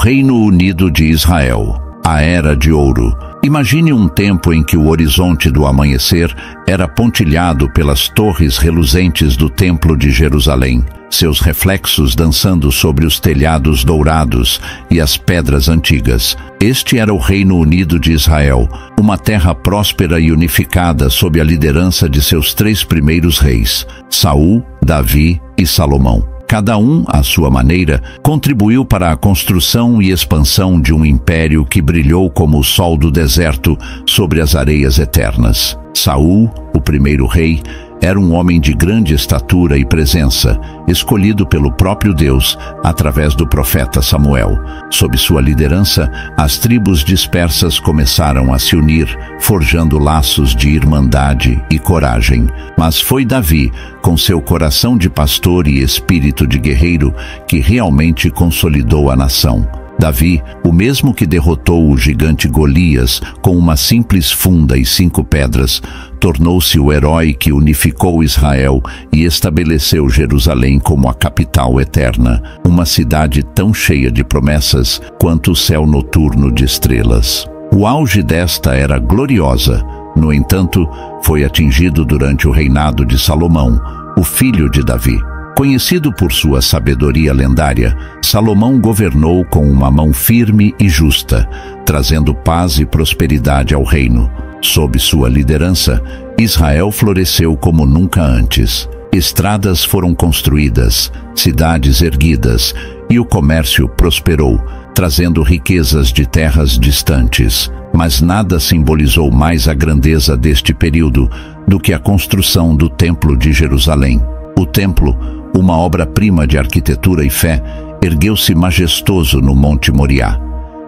Reino Unido de Israel, a Era de Ouro. Imagine um tempo em que o horizonte do amanhecer era pontilhado pelas torres reluzentes do Templo de Jerusalém, seus reflexos dançando sobre os telhados dourados e as pedras antigas. Este era o Reino Unido de Israel, uma terra próspera e unificada sob a liderança de seus 3 primeiros reis, Saul, Davi e Salomão. Cada um, à sua maneira, contribuiu para a construção e expansão de um império que brilhou como o sol do deserto sobre as areias eternas. Saul, o primeiro rei, era um homem de grande estatura e presença, escolhido pelo próprio Deus através do profeta Samuel. Sob sua liderança, as tribos dispersas começaram a se unir, forjando laços de irmandade e coragem. Mas foi Davi, com seu coração de pastor e espírito de guerreiro, que realmente consolidou a nação. Davi, o mesmo que derrotou o gigante Golias com uma simples funda e 5 pedras, tornou-se o herói que unificou Israel e estabeleceu Jerusalém como a capital eterna, uma cidade tão cheia de promessas quanto o céu noturno de estrelas. O auge desta era gloriosa, no entanto, foi atingido durante o reinado de Salomão, o filho de Davi. Conhecido por sua sabedoria lendária, Salomão governou com uma mão firme e justa, trazendo paz e prosperidade ao reino. Sob sua liderança, Israel floresceu como nunca antes. Estradas foram construídas, cidades erguidas, e o comércio prosperou, trazendo riquezas de terras distantes. Mas nada simbolizou mais a grandeza deste período do que a construção do Templo de Jerusalém. O templo, uma obra-prima de arquitetura e fé, ergueu-se majestoso no Monte Moriá.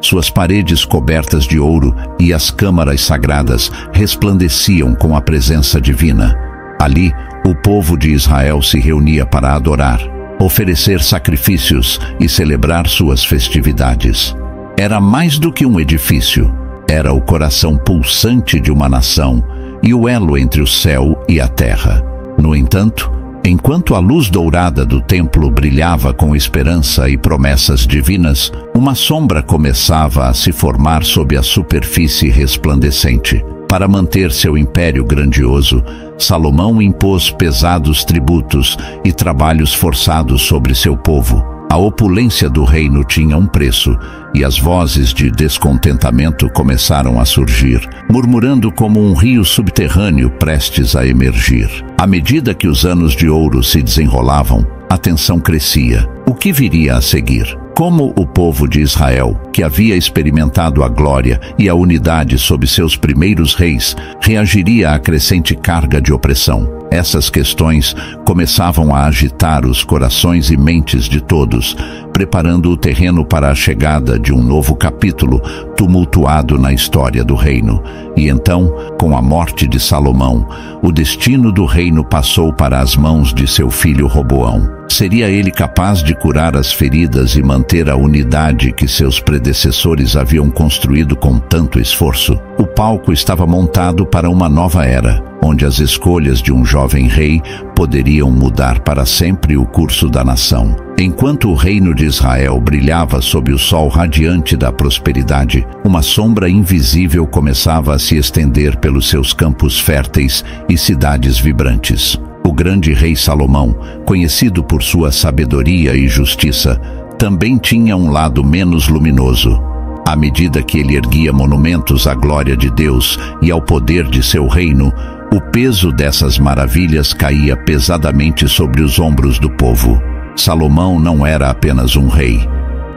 Suas paredes cobertas de ouro e as câmaras sagradas resplandeciam com a presença divina. Ali, o povo de Israel se reunia para adorar, oferecer sacrifícios e celebrar suas festividades. Era mais do que um edifício, era o coração pulsante de uma nação e o elo entre o céu e a terra. No entanto, enquanto a luz dourada do templo brilhava com esperança e promessas divinas, uma sombra começava a se formar sob a superfície resplandecente. Para manter seu império grandioso, Salomão impôs pesados tributos e trabalhos forçados sobre seu povo. A opulência do reino tinha um preço, e as vozes de descontentamento começaram a surgir, murmurando como um rio subterrâneo prestes a emergir. À medida que os anos de ouro se desenrolavam, a tensão crescia. O que viria a seguir? Como o povo de Israel, que havia experimentado a glória e a unidade sob seus primeiros reis, reagiria à crescente carga de opressão? Essas questões começavam a agitar os corações e mentes de todos, preparando o terreno para a chegada de um novo capítulo tumultuado na história do reino. E então, com a morte de Salomão, o destino do reino passou para as mãos de seu filho Roboão. Seria ele capaz de curar as feridas e manter a unidade que seus predecessores haviam construído com tanto esforço? O palco estava montado para uma nova era, onde as escolhas de um jovem rei poderiam mudar para sempre o curso da nação. Enquanto o reino de Israel brilhava sob o sol radiante da prosperidade, uma sombra invisível começava a se estender pelos seus campos férteis e cidades vibrantes. O grande rei Salomão, conhecido por sua sabedoria e justiça, também tinha um lado menos luminoso. À medida que ele erguia monumentos à glória de Deus e ao poder de seu reino, o peso dessas maravilhas caía pesadamente sobre os ombros do povo. Salomão não era apenas um rei.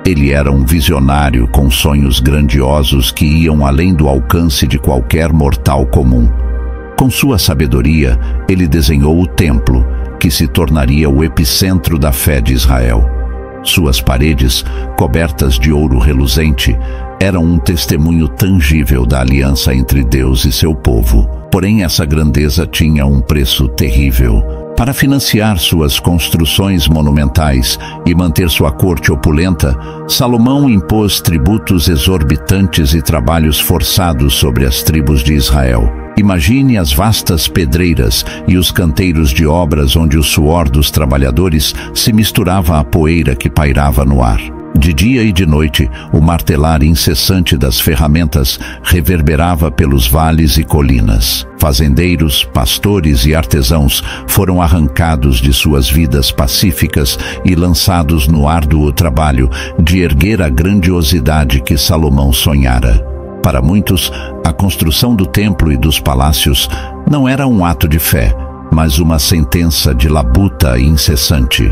Ele era um visionário com sonhos grandiosos que iam além do alcance de qualquer mortal comum. Com sua sabedoria, ele desenhou o templo, que se tornaria o epicentro da fé de Israel. Suas paredes, cobertas de ouro reluzente, eram um testemunho tangível da aliança entre Deus e seu povo. Porém, essa grandeza tinha um preço terrível. Para financiar suas construções monumentais e manter sua corte opulenta, Salomão impôs tributos exorbitantes e trabalhos forçados sobre as tribos de Israel. Imagine as vastas pedreiras e os canteiros de obras onde o suor dos trabalhadores se misturava à poeira que pairava no ar. De dia e de noite, o martelar incessante das ferramentas reverberava pelos vales e colinas. Fazendeiros, pastores e artesãos foram arrancados de suas vidas pacíficas e lançados no árduo trabalho de erguer a grandiosidade que Salomão sonhara. Para muitos, a construção do templo e dos palácios não era um ato de fé, mas uma sentença de labuta incessante.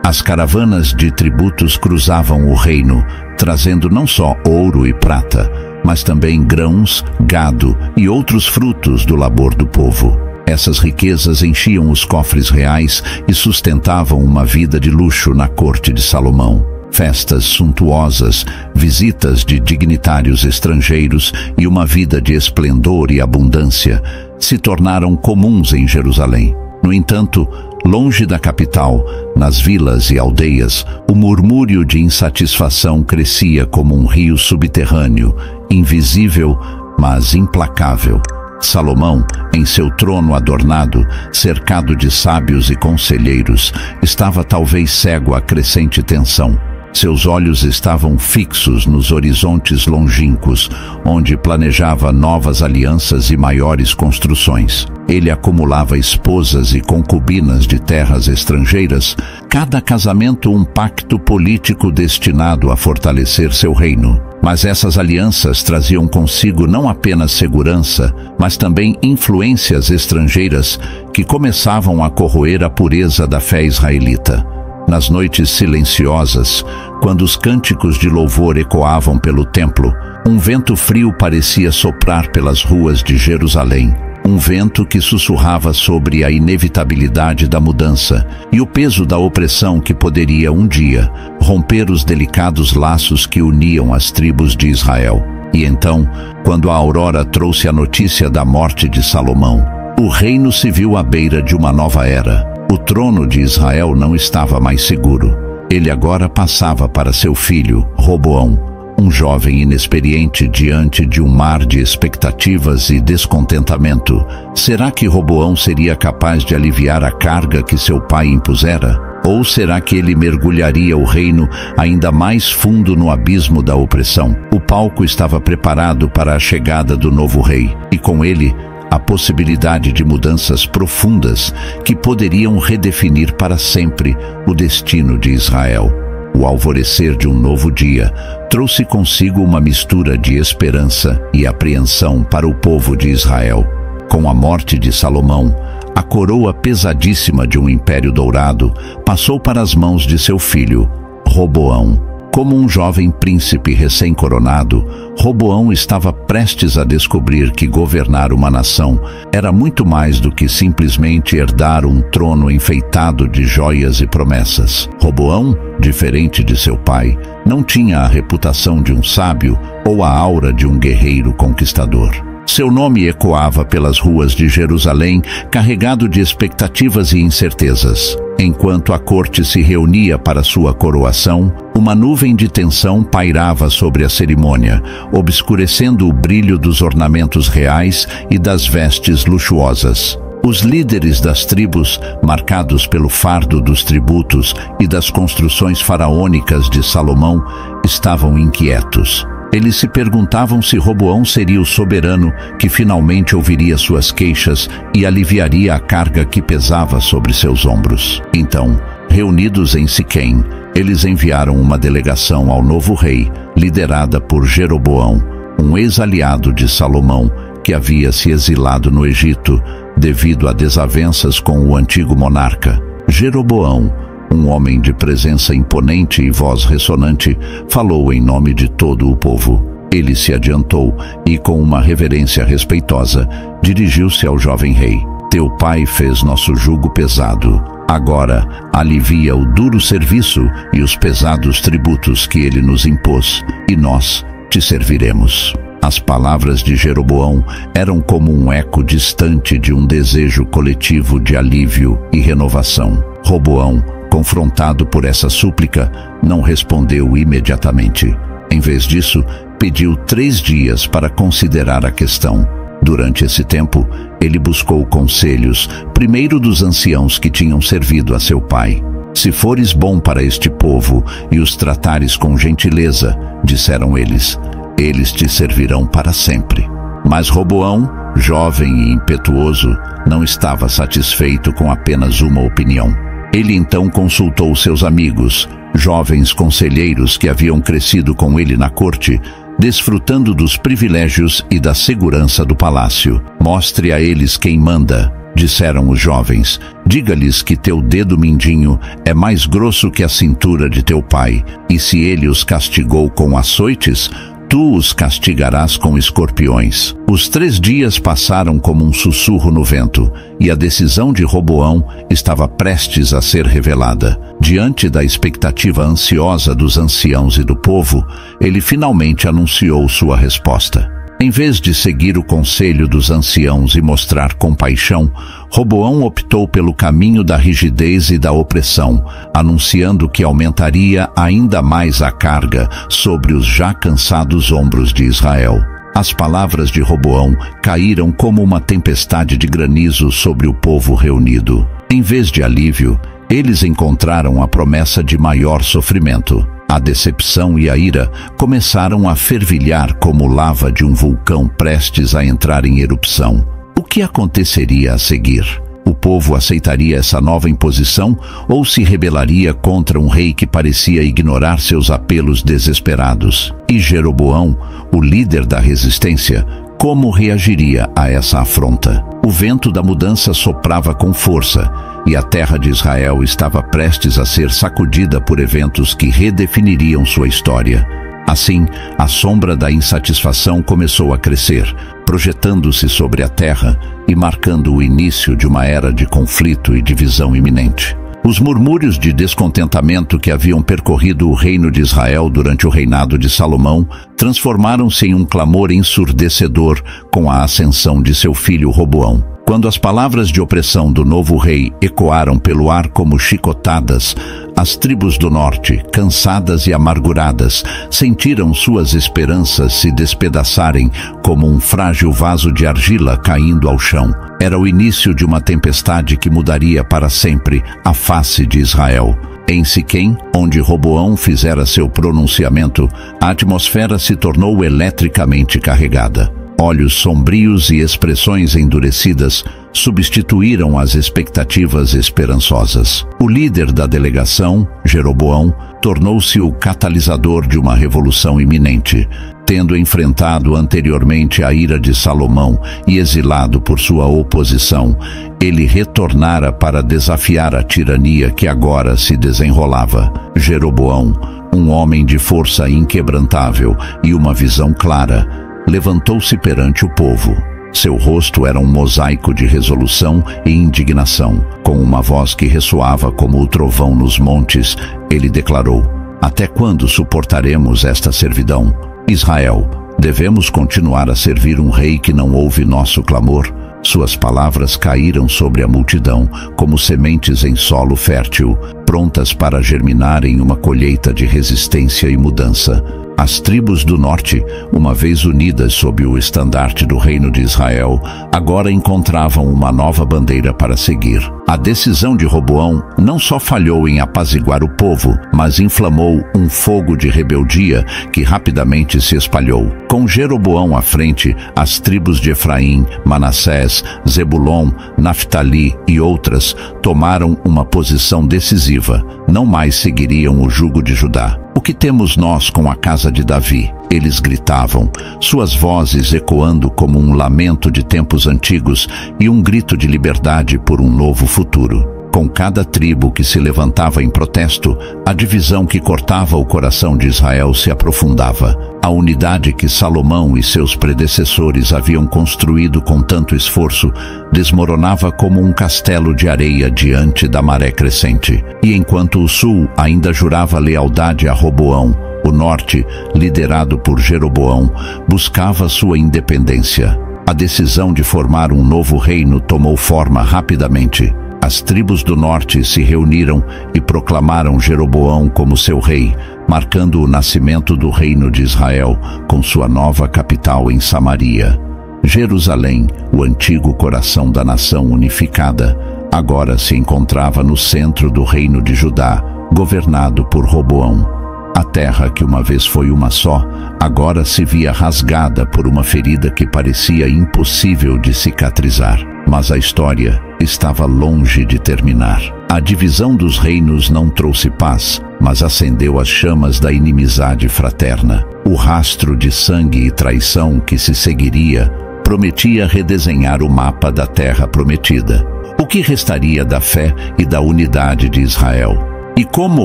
As caravanas de tributos cruzavam o reino, trazendo não só ouro e prata, mas também grãos, gado e outros frutos do labor do povo. Essas riquezas enchiam os cofres reais e sustentavam uma vida de luxo na corte de Salomão. Festas suntuosas, visitas de dignitários estrangeiros e uma vida de esplendor e abundância se tornaram comuns em Jerusalém. No entanto, longe da capital, nas vilas e aldeias, o murmúrio de insatisfação crescia como um rio subterrâneo, invisível, mas implacável. Salomão, em seu trono adornado, cercado de sábios e conselheiros, estava talvez cego à crescente tensão. Seus olhos estavam fixos nos horizontes longínquos, onde planejava novas alianças e maiores construções. Ele acumulava esposas e concubinas de terras estrangeiras, cada casamento um pacto político destinado a fortalecer seu reino. Mas essas alianças traziam consigo não apenas segurança, mas também influências estrangeiras que começavam a corroer a pureza da fé israelita. Nas noites silenciosas, quando os cânticos de louvor ecoavam pelo templo, um vento frio parecia soprar pelas ruas de Jerusalém. Um vento que sussurrava sobre a inevitabilidade da mudança e o peso da opressão que poderia um dia romper os delicados laços que uniam as tribos de Israel. E então, quando a aurora trouxe a notícia da morte de Salomão, o reino se viu à beira de uma nova era. O trono de Israel não estava mais seguro. Ele agora passava para seu filho, Roboão, um jovem inexperiente diante de um mar de expectativas e descontentamento. Será que Roboão seria capaz de aliviar a carga que seu pai impusera? Ou será que ele mergulharia o reino ainda mais fundo no abismo da opressão? O palco estava preparado para a chegada do novo rei, e com ele, a possibilidade de mudanças profundas que poderiam redefinir para sempre o destino de Israel. O alvorecer de um novo dia trouxe consigo uma mistura de esperança e apreensão para o povo de Israel. Com a morte de Salomão, a coroa pesadíssima de um império dourado passou para as mãos de seu filho, Roboão. Como um jovem príncipe recém-coronado, Roboão estava prestes a descobrir que governar uma nação era muito mais do que simplesmente herdar um trono enfeitado de joias e promessas. Roboão, diferente de seu pai, não tinha a reputação de um sábio ou a aura de um guerreiro conquistador. Seu nome ecoava pelas ruas de Jerusalém, carregado de expectativas e incertezas. Enquanto a corte se reunia para sua coroação, uma nuvem de tensão pairava sobre a cerimônia, obscurecendo o brilho dos ornamentos reais e das vestes luxuosas. Os líderes das tribos, marcados pelo fardo dos tributos e das construções faraônicas de Salomão, estavam inquietos. Eles se perguntavam se Roboão seria o soberano que finalmente ouviria suas queixas e aliviaria a carga que pesava sobre seus ombros. Então, reunidos em Siquém, eles enviaram uma delegação ao novo rei, liderada por Jeroboão, um ex-aliado de Salomão que havia se exilado no Egito devido a desavenças com o antigo monarca. Jeroboão, um homem de presença imponente e voz ressonante, falou em nome de todo o povo. Ele se adiantou e, com uma reverência respeitosa, dirigiu-se ao jovem rei. Teu pai fez nosso jugo pesado. Agora, alivia o duro serviço e os pesados tributos que ele nos impôs, e nós te serviremos. As palavras de Jeroboão eram como um eco distante de um desejo coletivo de alívio e renovação. Roboão, confrontado por essa súplica, não respondeu imediatamente. Em vez disso, pediu 3 dias para considerar a questão. Durante esse tempo, ele buscou conselhos, primeiro dos anciãos que tinham servido a seu pai. Se fores bom para este povo e os tratares com gentileza, disseram eles, eles te servirão para sempre. Mas Roboão, jovem e impetuoso, não estava satisfeito com apenas uma opinião. Ele então consultou seus amigos, jovens conselheiros que haviam crescido com ele na corte, desfrutando dos privilégios e da segurança do palácio. Mostre a eles quem manda, disseram os jovens. Diga-lhes que teu dedo mindinho é mais grosso que a cintura de teu pai, e se ele os castigou com açoites, tu os castigarás com escorpiões. Os 3 dias passaram como um sussurro no vento, e a decisão de Roboão estava prestes a ser revelada. Diante da expectativa ansiosa dos anciãos e do povo, ele finalmente anunciou sua resposta. Em vez de seguir o conselho dos anciãos e mostrar compaixão, Roboão optou pelo caminho da rigidez e da opressão, anunciando que aumentaria ainda mais a carga sobre os já cansados ombros de Israel. As palavras de Roboão caíram como uma tempestade de granizo sobre o povo reunido. Em vez de alívio, eles encontraram a promessa de maior sofrimento. A decepção e a ira começaram a fervilhar como lava de um vulcão prestes a entrar em erupção. O que aconteceria a seguir? O povo aceitaria essa nova imposição ou se rebelaria contra um rei que parecia ignorar seus apelos desesperados? E Jeroboão, o líder da resistência, como reagiria a essa afronta? O vento da mudança soprava com força, e a terra de Israel estava prestes a ser sacudida por eventos que redefiniriam sua história. Assim, a sombra da insatisfação começou a crescer, projetando-se sobre a terra e marcando o início de uma era de conflito e divisão iminente. Os murmúrios de descontentamento que haviam percorrido o reino de Israel durante o reinado de Salomão transformaram-se em um clamor ensurdecedor com a ascensão de seu filho Roboão. Quando as palavras de opressão do novo rei ecoaram pelo ar como chicotadas, as tribos do norte, cansadas e amarguradas, sentiram suas esperanças se despedaçarem como um frágil vaso de argila caindo ao chão. Era o início de uma tempestade que mudaria para sempre a face de Israel. Em Siquém, onde Roboão fizera seu pronunciamento, a atmosfera se tornou eletricamente carregada. Olhos sombrios e expressões endurecidas substituíram as expectativas esperançosas. O líder da delegação, Jeroboão, tornou-se o catalisador de uma revolução iminente. Tendo enfrentado anteriormente a ira de Salomão e exilado por sua oposição, ele retornara para desafiar a tirania que agora se desenrolava. Jeroboão, um homem de força inquebrantável e uma visão clara, levantou-se perante o povo. Seu rosto era um mosaico de resolução e indignação. Com uma voz que ressoava como o trovão nos montes, ele declarou: até quando suportaremos esta servidão? Israel, devemos continuar a servir um rei que não ouve nosso clamor? Suas palavras caíram sobre a multidão como sementes em solo fértil, prontas para germinar em uma colheita de resistência e mudança. As tribos do norte, uma vez unidas sob o estandarte do reino de Israel, agora encontravam uma nova bandeira para seguir. A decisão de Roboão não só falhou em apaziguar o povo, mas inflamou um fogo de rebeldia que rapidamente se espalhou. Com Jeroboão à frente, as tribos de Efraim, Manassés, Zebulon, Naftali e outras tomaram uma posição decisiva. Não mais seguiriam o jugo de Judá. O que temos nós com a casa de Davi? Eles gritavam, suas vozes ecoando como um lamento de tempos antigos e um grito de liberdade por um novo futuro. Com cada tribo que se levantava em protesto, a divisão que cortava o coração de Israel se aprofundava. A unidade que Salomão e seus predecessores haviam construído com tanto esforço desmoronava como um castelo de areia diante da maré crescente. E enquanto o sul ainda jurava lealdade a Roboão, o norte, liderado por Jeroboão, buscava sua independência. A decisão de formar um novo reino tomou forma rapidamente. As tribos do norte se reuniram e proclamaram Jeroboão como seu rei, marcando o nascimento do reino de Israel com sua nova capital em Samaria. Jerusalém, o antigo coração da nação unificada, agora se encontrava no centro do reino de Judá, governado por Roboão. A terra, que uma vez foi uma só, agora se via rasgada por uma ferida que parecia impossível de cicatrizar. Mas a história estava longe de terminar. A divisão dos reinos não trouxe paz, mas acendeu as chamas da inimizade fraterna. O rastro de sangue e traição que se seguiria prometia redesenhar o mapa da terra prometida. O que restaria da fé e da unidade de Israel? E como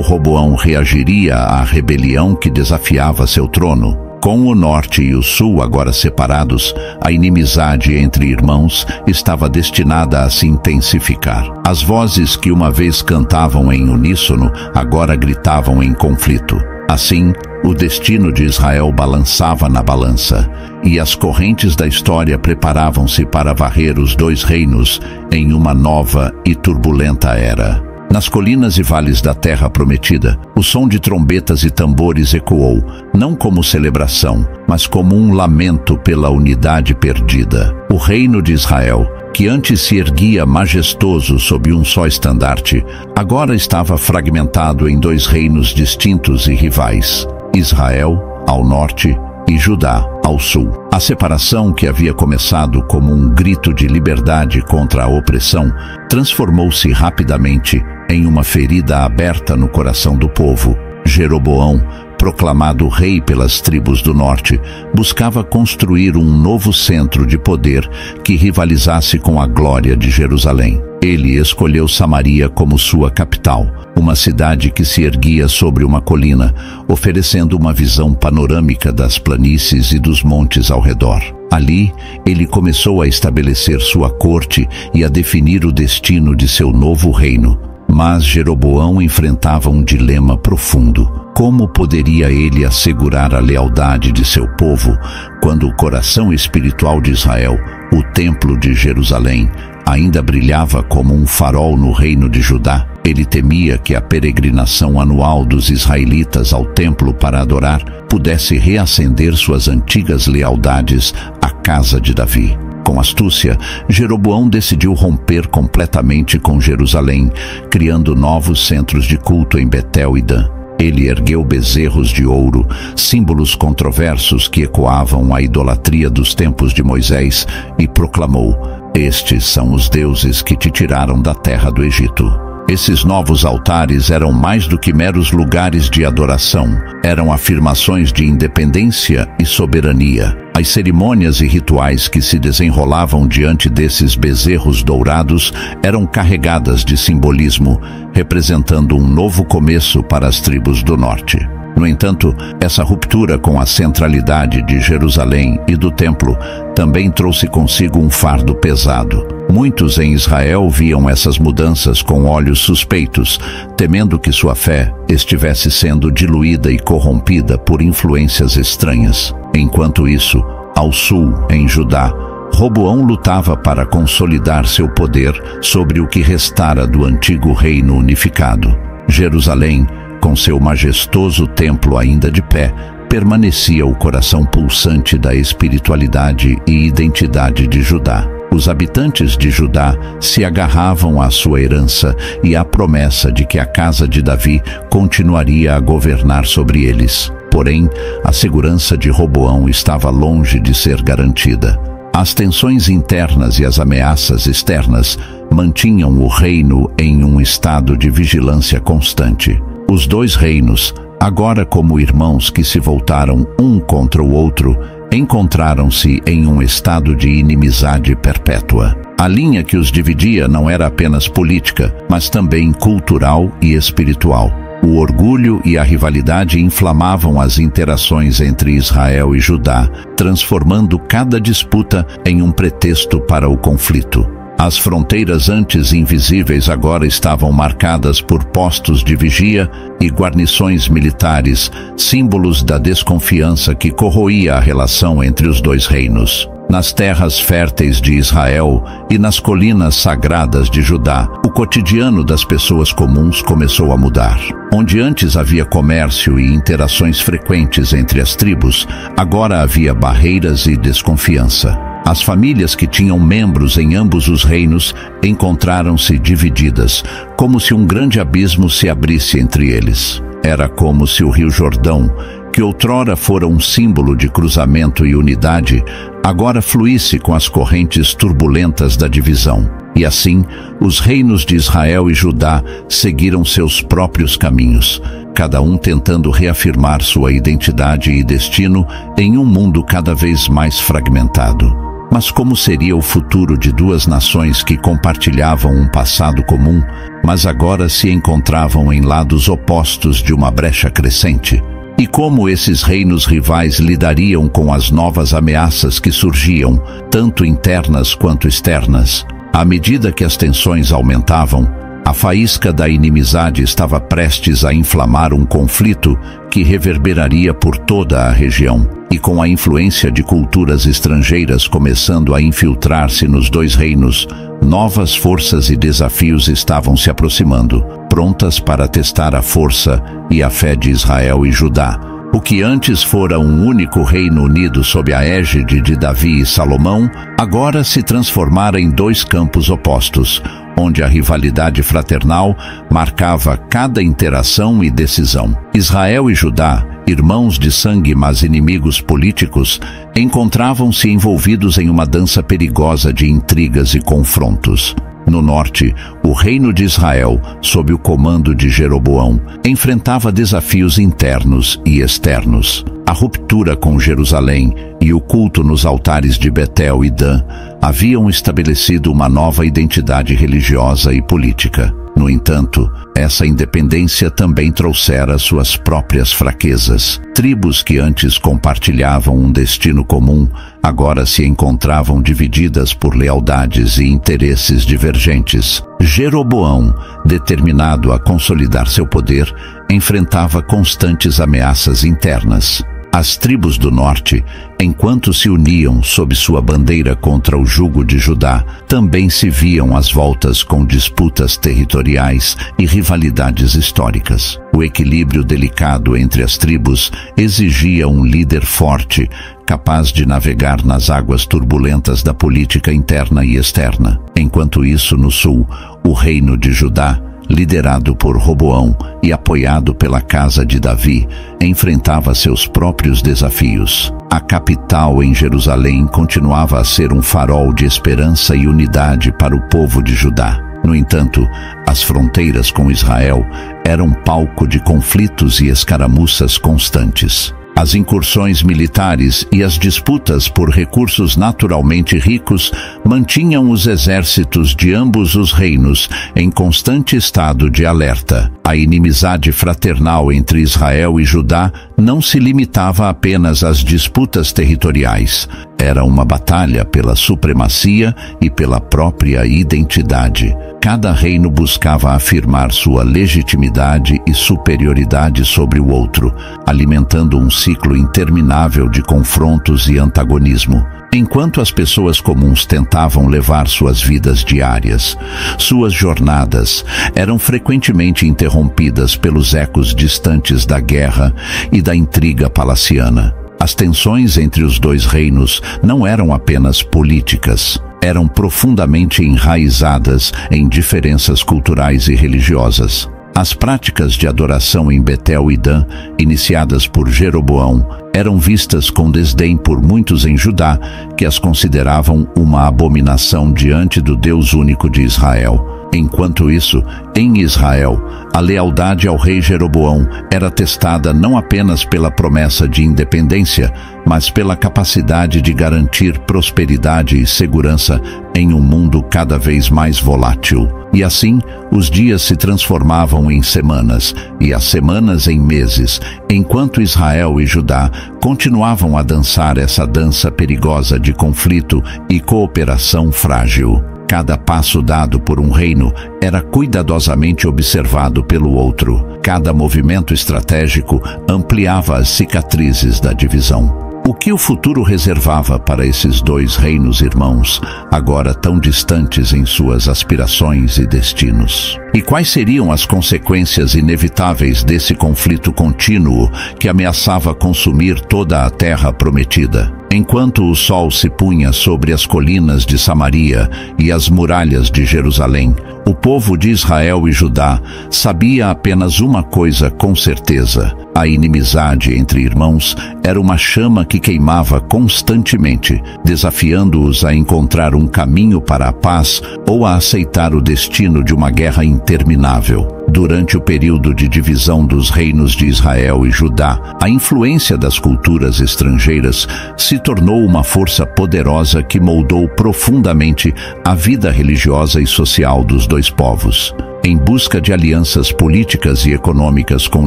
Roboão reagiria à rebelião que desafiava seu trono? Com o norte e o sul agora separados, a inimizade entre irmãos estava destinada a se intensificar. As vozes que uma vez cantavam em uníssono, agora gritavam em conflito. Assim, o destino de Israel balançava na balança, e as correntes da história preparavam-se para varrer os dois reinos em uma nova e turbulenta era. Nas colinas e vales da terra prometida, o som de trombetas e tambores ecoou, não como celebração, mas como um lamento pela unidade perdida. O reino de Israel, que antes se erguia majestoso sob um só estandarte, agora estava fragmentado em dois reinos distintos e rivais: Israel, ao norte, e Judá, ao sul. A separação, que havia começado como um grito de liberdade contra a opressão, transformou-se rapidamente em uma ferida aberta no coração do povo. Jeroboão, proclamado rei pelas tribos do norte, buscava construir um novo centro de poder que rivalizasse com a glória de Jerusalém. Ele escolheu Samaria como sua capital, uma cidade que se erguia sobre uma colina, oferecendo uma visão panorâmica das planícies e dos montes ao redor. Ali, ele começou a estabelecer sua corte e a definir o destino de seu novo reino. Mas Jeroboão enfrentava um dilema profundo. Como poderia ele assegurar a lealdade de seu povo quando o coração espiritual de Israel, o templo de Jerusalém, ainda brilhava como um farol no reino de Judá? Ele temia que a peregrinação anual dos israelitas ao templo para adorar pudesse reacender suas antigas lealdades à casa de Davi. Com astúcia, Jeroboão decidiu romper completamente com Jerusalém, criando novos centros de culto em Betel e Dan. Ele ergueu bezerros de ouro, símbolos controversos que ecoavam a idolatria dos tempos de Moisés, e proclamou: "Estes são os deuses que te tiraram da terra do Egito." Esses novos altares eram mais do que meros lugares de adoração, eram afirmações de independência e soberania. As cerimônias e rituais que se desenrolavam diante desses bezerros dourados eram carregadas de simbolismo, representando um novo começo para as tribos do norte. No entanto, essa ruptura com a centralidade de Jerusalém e do templo também trouxe consigo um fardo pesado. Muitos em Israel viam essas mudanças com olhos suspeitos, temendo que sua fé estivesse sendo diluída e corrompida por influências estranhas. Enquanto isso, ao sul, em Judá, Roboão lutava para consolidar seu poder sobre o que restara do antigo reino unificado. Jerusalém, com seu majestoso templo ainda de pé, permanecia o coração pulsante da espiritualidade e identidade de Judá. Os habitantes de Judá se agarravam à sua herança e à promessa de que a casa de Davi continuaria a governar sobre eles. Porém, a segurança de Roboão estava longe de ser garantida. As tensões internas e as ameaças externas mantinham o reino em um estado de vigilância constante. Os dois reinos, agora como irmãos que se voltaram um contra o outro, encontraram-se em um estado de inimizade perpétua. A linha que os dividia não era apenas política, mas também cultural e espiritual. O orgulho e a rivalidade inflamavam as interações entre Israel e Judá, transformando cada disputa em um pretexto para o conflito. As fronteiras antes invisíveis agora estavam marcadas por postos de vigia e guarnições militares, símbolos da desconfiança que corroía a relação entre os dois reinos. Nas terras férteis de Israel e nas colinas sagradas de Judá, o cotidiano das pessoas comuns começou a mudar. Onde antes havia comércio e interações frequentes entre as tribos, agora havia barreiras e desconfiança. As famílias que tinham membros em ambos os reinos encontraram-se divididas, como se um grande abismo se abrisse entre eles. Era como se o rio Jordão, que outrora fora um símbolo de cruzamento e unidade, agora fluísse com as correntes turbulentas da divisão. E assim, os reinos de Israel e Judá seguiram seus próprios caminhos, cada um tentando reafirmar sua identidade e destino em um mundo cada vez mais fragmentado. Mas como seria o futuro de duas nações que compartilhavam um passado comum, mas agora se encontravam em lados opostos de uma brecha crescente? E como esses reinos rivais lidariam com as novas ameaças que surgiam, tanto internas quanto externas? À medida que as tensões aumentavam, a faísca da inimizade estava prestes a inflamar um conflito que reverberaria por toda a região. E com a influência de culturas estrangeiras começando a infiltrar-se nos dois reinos, novas forças e desafios estavam se aproximando, prontas para testar a força e a fé de Israel e Judá. O que antes fora um único reino unido sob a égide de Davi e Salomão, agora se transformara em dois campos opostos, onde a rivalidade fraternal marcava cada interação e decisão. Israel e Judá, irmãos de sangue mas inimigos políticos, encontravam-se envolvidos em uma dança perigosa de intrigas e confrontos. No norte, o reino de Israel, sob o comando de Jeroboão, enfrentava desafios internos e externos. A ruptura com Jerusalém e o culto nos altares de Betel e Dan haviam estabelecido uma nova identidade religiosa e política. No entanto, essa independência também trouxera suas próprias fraquezas. Tribos que antes compartilhavam um destino comum, agora se encontravam divididas por lealdades e interesses divergentes. Jeroboão, determinado a consolidar seu poder, enfrentava constantes ameaças internas. As tribos do norte, enquanto se uniam sob sua bandeira contra o jugo de Judá, também se viam às voltas com disputas territoriais e rivalidades históricas. O equilíbrio delicado entre as tribos exigia um líder forte, capaz de navegar nas águas turbulentas da política interna e externa. Enquanto isso, no sul, o reino de Judá, liderado por Roboão e apoiado pela casa de Davi, enfrentava seus próprios desafios. A capital em Jerusalém continuava a ser um farol de esperança e unidade para o povo de Judá. No entanto, as fronteiras com Israel eram palco de conflitos e escaramuças constantes. As incursões militares e as disputas por recursos naturalmente ricos mantinham os exércitos de ambos os reinos em constante estado de alerta. A inimizade fraternal entre Israel e Judá não se limitava apenas às disputas territoriais. Era uma batalha pela supremacia e pela própria identidade. Cada reino buscava afirmar sua legitimidade e superioridade sobre o outro, alimentando um ciclo interminável de confrontos e antagonismo. Enquanto as pessoas comuns tentavam levar suas vidas diárias, suas jornadas eram frequentemente interrompidas pelos ecos distantes da guerra e da intriga palaciana. As tensões entre os dois reinos não eram apenas políticas, eram profundamente enraizadas em diferenças culturais e religiosas. As práticas de adoração em Betel e Dan, iniciadas por Jeroboão, eram vistas com desdém por muitos em Judá, que as consideravam uma abominação diante do Deus único de Israel. Enquanto isso, em Israel, a lealdade ao rei Jeroboão era testada não apenas pela promessa de independência, mas pela capacidade de garantir prosperidade e segurança em um mundo cada vez mais volátil. E assim, os dias se transformavam em semanas, e as semanas em meses, enquanto Israel e Judá continuavam a dançar essa dança perigosa de conflito e cooperação frágil. Cada passo dado por um reino era cuidadosamente observado pelo outro. Cada movimento estratégico ampliava as cicatrizes da divisão. O que o futuro reservava para esses dois reinos irmãos, agora tão distantes em suas aspirações e destinos? E quais seriam as consequências inevitáveis desse conflito contínuo que ameaçava consumir toda a terra prometida? Enquanto o sol se punha sobre as colinas de Samaria e as muralhas de Jerusalém, o povo de Israel e Judá sabia apenas uma coisa com certeza: a inimizade entre irmãos era uma chama que queimava constantemente, desafiando-os a encontrar um caminho para a paz ou a aceitar o destino de uma guerra interminável. Durante o período de divisão dos reinos de Israel e Judá, a influência das culturas estrangeiras se tornou uma força poderosa que moldou profundamente a vida religiosa e social dos dois povos. Em busca de alianças políticas e econômicas com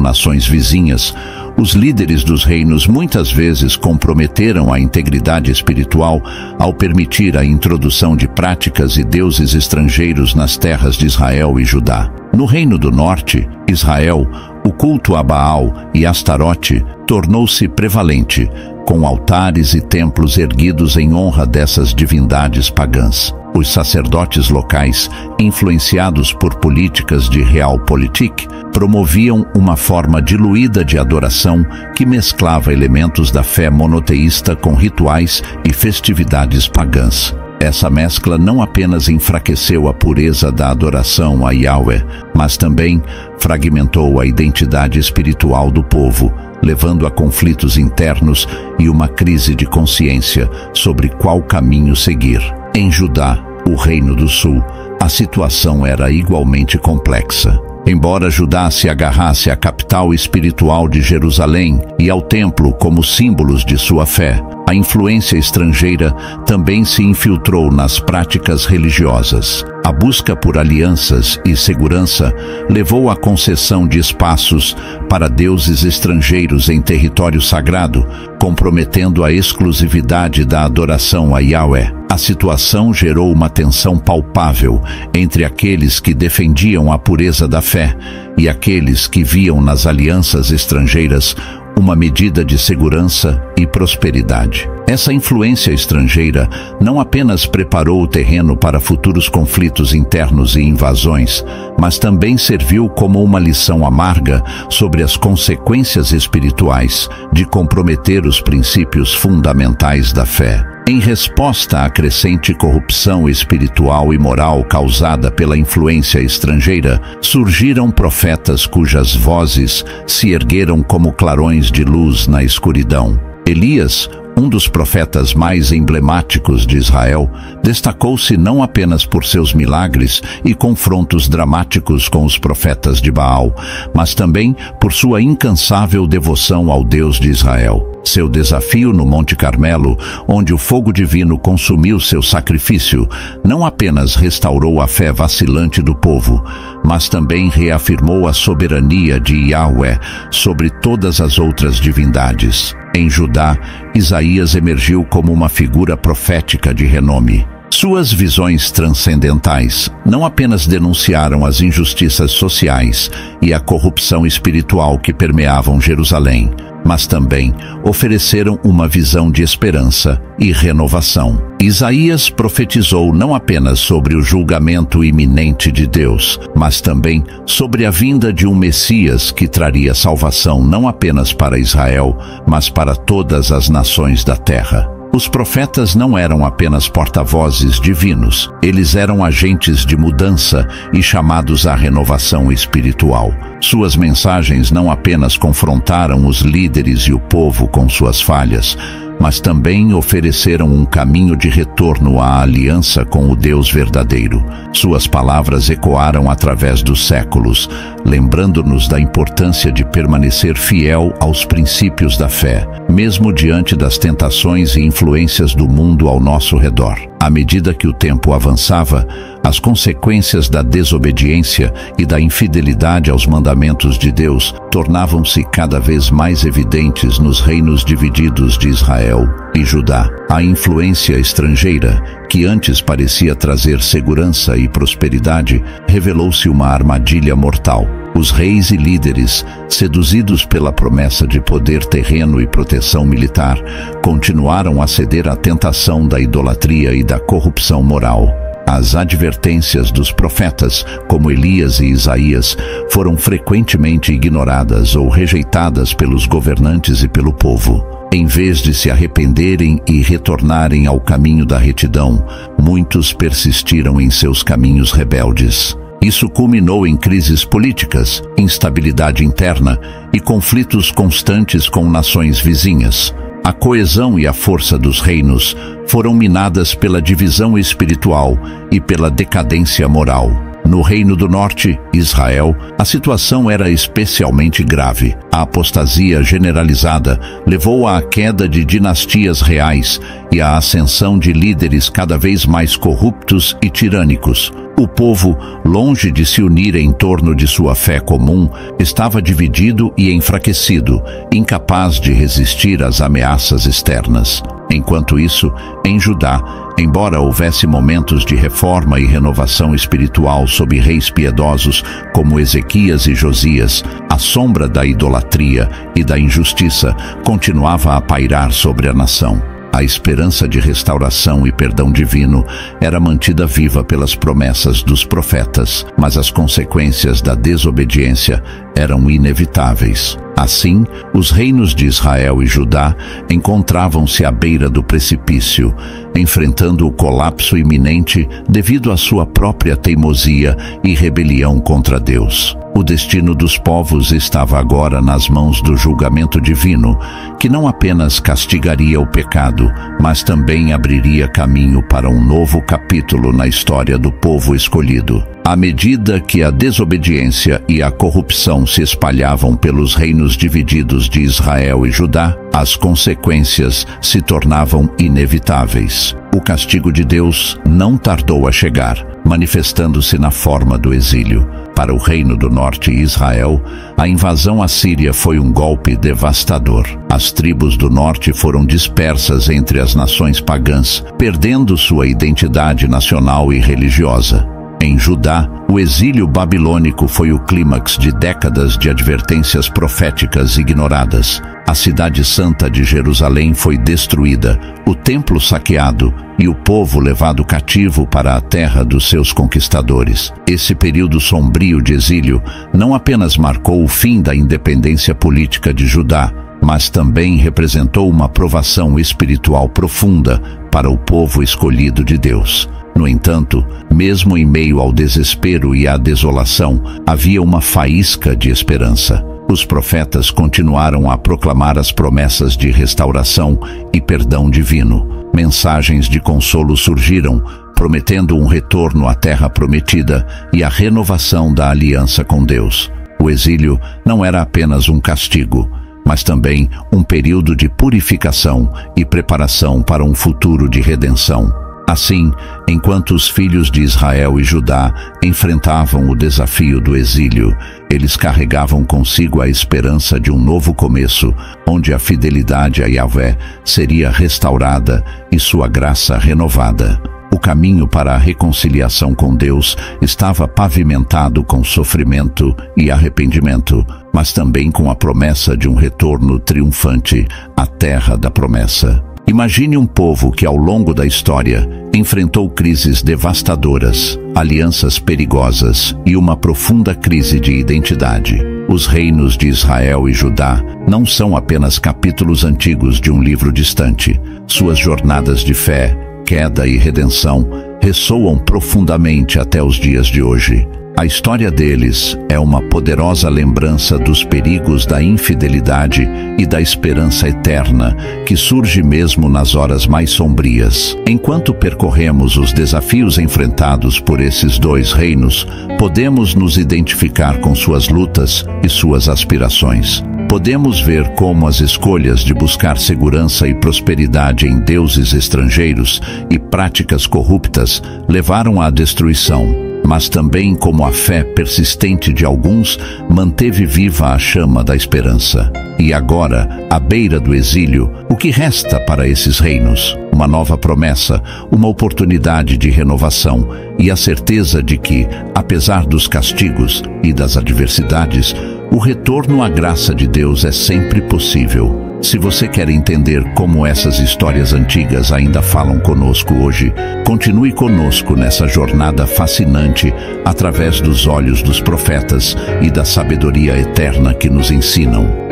nações vizinhas, os líderes dos reinos muitas vezes comprometeram a integridade espiritual ao permitir a introdução de práticas e deuses estrangeiros nas terras de Israel e Judá. No Reino do Norte, Israel, o culto a Baal e Astarote tornou-se prevalente, com altares e templos erguidos em honra dessas divindades pagãs. Os sacerdotes locais, influenciados por políticas de realpolitik, promoviam uma forma diluída de adoração que mesclava elementos da fé monoteísta com rituais e festividades pagãs. Essa mescla não apenas enfraqueceu a pureza da adoração a Yahweh, mas também fragmentou a identidade espiritual do povo, levando a conflitos internos e uma crise de consciência sobre qual caminho seguir. Em Judá, o Reino do Sul, a situação era igualmente complexa. Embora Judá se agarrasse à capital espiritual de Jerusalém e ao templo como símbolos de sua fé, a influência estrangeira também se infiltrou nas práticas religiosas. A busca por alianças e segurança levou à concessão de espaços para deuses estrangeiros em território sagrado, comprometendo a exclusividade da adoração a Yahweh. A situação gerou uma tensão palpável entre aqueles que defendiam a pureza da fé e aqueles que viam nas alianças estrangeiras uma medida de segurança e prosperidade. Essa influência estrangeira não apenas preparou o terreno para futuros conflitos internos e invasões, mas também serviu como uma lição amarga sobre as consequências espirituais de comprometer os princípios fundamentais da fé. Em resposta à crescente corrupção espiritual e moral causada pela influência estrangeira, surgiram profetas cujas vozes se ergueram como clarões de luz na escuridão. Elias, um dos profetas mais emblemáticos de Israel, destacou-se não apenas por seus milagres e confrontos dramáticos com os profetas de Baal, mas também por sua incansável devoção ao Deus de Israel. Seu desafio no Monte Carmelo, onde o fogo divino consumiu seu sacrifício, não apenas restaurou a fé vacilante do povo, mas também reafirmou a soberania de Yahweh sobre todas as outras divindades. Em Judá, Isaías emergiu como uma figura profética de renome. Suas visões transcendentais não apenas denunciaram as injustiças sociais e a corrupção espiritual que permeavam Jerusalém, mas também ofereceram uma visão de esperança e renovação. Isaías profetizou não apenas sobre o julgamento iminente de Deus, mas também sobre a vinda de um Messias que traria salvação não apenas para Israel, mas para todas as nações da terra. Os profetas não eram apenas porta-vozes divinos, eles eram agentes de mudança e chamados à renovação espiritual. Suas mensagens não apenas confrontaram os líderes e o povo com suas falhas, mas também ofereceram um caminho de retorno à aliança com o Deus verdadeiro. Suas palavras ecoaram através dos séculos, lembrando-nos da importância de permanecer fiel aos princípios da fé, mesmo diante das tentações e influências do mundo ao nosso redor. À medida que o tempo avançava, as consequências da desobediência e da infidelidade aos mandamentos de Deus tornavam-se cada vez mais evidentes nos reinos divididos de Israel e Judá. A influência estrangeira, que antes parecia trazer segurança e prosperidade, revelou-se uma armadilha mortal. Os reis e líderes, seduzidos pela promessa de poder terreno e proteção militar, continuaram a ceder à tentação da idolatria e da corrupção moral. As advertências dos profetas, como Elias e Isaías, foram frequentemente ignoradas ou rejeitadas pelos governantes e pelo povo. Em vez de se arrependerem e retornarem ao caminho da retidão, muitos persistiram em seus caminhos rebeldes. Isso culminou em crises políticas, instabilidade interna e conflitos constantes com nações vizinhas. A coesão e a força dos reinos foram minadas pela divisão espiritual e pela decadência moral. No Reino do Norte, Israel, a situação era especialmente grave. A apostasia generalizada levou à queda de dinastias reais e à ascensão de líderes cada vez mais corruptos e tirânicos. O povo, longe de se unir em torno de sua fé comum, estava dividido e enfraquecido, incapaz de resistir às ameaças externas. Enquanto isso, em Judá, embora houvesse momentos de reforma e renovação espiritual sob reis piedosos como Ezequias e Josias, a sombra da idolatria e da injustiça continuava a pairar sobre a nação. A esperança de restauração e perdão divino era mantida viva pelas promessas dos profetas, mas as consequências da desobediência eram inevitáveis. Assim, os reinos de Israel e Judá encontravam-se à beira do precipício, enfrentando o colapso iminente devido à sua própria teimosia e rebelião contra Deus. O destino dos povos estava agora nas mãos do julgamento divino, que não apenas castigaria o pecado, mas também abriria caminho para um novo capítulo na história do povo escolhido. À medida que a desobediência e a corrupção se espalhavam pelos reinos divididos de Israel e Judá, as consequências se tornavam inevitáveis. O castigo de Deus não tardou a chegar, manifestando-se na forma do exílio. Para o Reino do Norte e Israel, a invasão assíria foi um golpe devastador. As tribos do norte foram dispersas entre as nações pagãs, perdendo sua identidade nacional e religiosa. Em Judá, o exílio babilônico foi o clímax de décadas de advertências proféticas ignoradas. A cidade santa de Jerusalém foi destruída, o templo saqueado e o povo levado cativo para a terra dos seus conquistadores. Esse período sombrio de exílio não apenas marcou o fim da independência política de Judá, mas também representou uma provação espiritual profunda para o povo escolhido de Deus. No entanto, mesmo em meio ao desespero e à desolação, havia uma faísca de esperança. Os profetas continuaram a proclamar as promessas de restauração e perdão divino. Mensagens de consolo surgiram, prometendo um retorno à terra prometida e a renovação da aliança com Deus. O exílio não era apenas um castigo, mas também um período de purificação e preparação para um futuro de redenção. Assim, enquanto os filhos de Israel e Judá enfrentavam o desafio do exílio, eles carregavam consigo a esperança de um novo começo, onde a fidelidade a Yahvé seria restaurada e sua graça renovada. O caminho para a reconciliação com Deus estava pavimentado com sofrimento e arrependimento, mas também com a promessa de um retorno triunfante à terra da promessa. Imagine um povo que, ao longo da história, enfrentou crises devastadoras, alianças perigosas e uma profunda crise de identidade. Os reinos de Israel e Judá não são apenas capítulos antigos de um livro distante. Suas jornadas de fé, queda e redenção ressoam profundamente até os dias de hoje. A história deles é uma poderosa lembrança dos perigos da infidelidade e da esperança eterna que surge mesmo nas horas mais sombrias. Enquanto percorremos os desafios enfrentados por esses dois reinos, podemos nos identificar com suas lutas e suas aspirações. Podemos ver como as escolhas de buscar segurança e prosperidade em deuses estrangeiros e práticas corruptas levaram à destruição, mas também como a fé persistente de alguns manteve viva a chama da esperança. E agora, à beira do exílio, o que resta para esses reinos? Uma nova promessa, uma oportunidade de renovação e a certeza de que, apesar dos castigos e das adversidades, o retorno à graça de Deus é sempre possível. Se você quer entender como essas histórias antigas ainda falam conosco hoje, continue conosco nessa jornada fascinante através dos olhos dos profetas e da sabedoria eterna que nos ensinam.